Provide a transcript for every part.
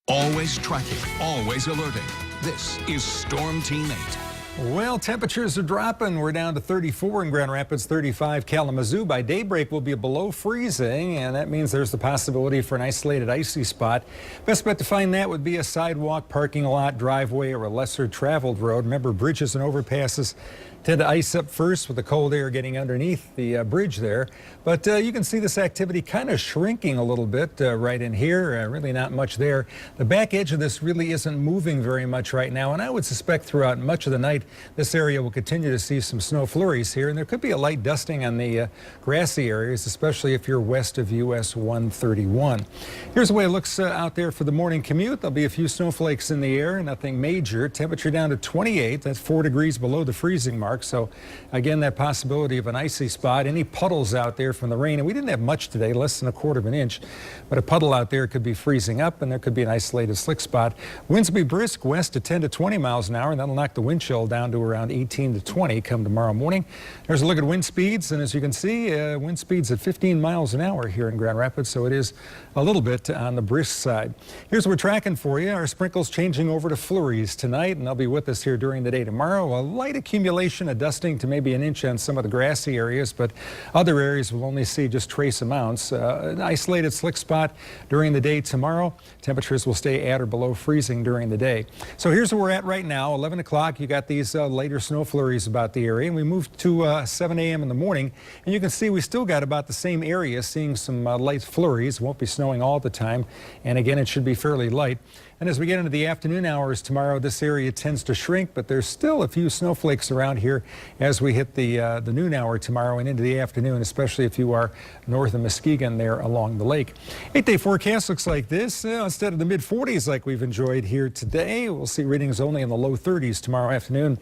Always tracking, always alerting. This is Storm Team 8. Well, temperatures are dropping. We're down to 34 in Grand Rapids, 35 Kalamazoo. By daybreak, we'll be below freezing, and that means there's the possibility for an isolated icy spot. Best bet to find that would be a sidewalk, parking lot, driveway, or a lesser traveled road. Remember, bridges and overpasses tend to ice up first with the cold air getting underneath the bridge there. But you can see this activity kind of shrinking a little bit right in here. Really not much there. The back edge of this really isn't moving very much right now, and I would suspect throughout much of the night this area will continue to see some snow flurries here, and there could be a light dusting on the grassy areas, especially if you're west of US 131. Here's the way it looks out there for the morning commute. There'll be a few snowflakes in the air, nothing major. Temperature down to 28. That's 4 degrees below the freezing mark. So again, that possibility of an icy spot. Any puddles out there from the rain, and we didn't have much today, less than 1/4 of an inch, but a puddle out there could be freezing up, and there could be an isolated slick spot. Winds will be brisk west to 10 to 20 miles an hour, and that'll knock the wind chill down to around 18 to 20 come tomorrow morning. There's a look at wind speeds, and as you can see, wind speeds at 15 miles an hour here in Grand Rapids, so it is a little bit on the brisk side. Here's what we're tracking for you. Our sprinkles changing over to flurries tonight, and they'll be with us here during the day tomorrow. A light accumulation of dusting to maybe an inch on some of the grassy areas, but other areas will only see just trace amounts. An isolated slick spot during the day tomorrow. Temperatures will stay at or below freezing during the day. So here's where we're at right now. 11 o'clock, you got these later snow flurries about the area, and we moved to 7 a.m. in the morning, and you can see we still got about the same area, seeing some light flurries. Won't be snowing all the time, and again, it should be fairly light. And as we get into the afternoon hours tomorrow, this area tends to shrink, but there's still a few snowflakes around here as we hit the noon hour tomorrow and into the afternoon, especially if you are north of Muskegon there along the lake. 8-day forecast looks like this. Instead of the mid-40s like we've enjoyed here today, we'll see readings only in the low 30s tomorrow afternoon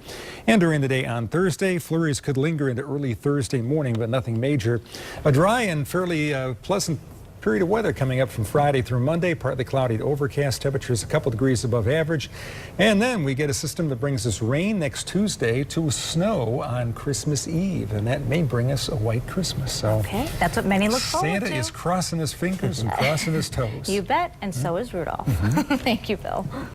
and during the day on Thursday. Flurries could linger into early Thursday morning, but nothing major. A dry and fairly pleasant period of weather coming up from Friday through Monday. Partly cloudy to overcast, temperatures a couple degrees above average. And then we get a system that brings us rain next Tuesday to snow on Christmas Eve. And that may bring us a white Christmas. So okay, that's what many look forward to. Santa is crossing his fingers and crossing his toes. You bet, and so is Rudolph. Thank you, Bill.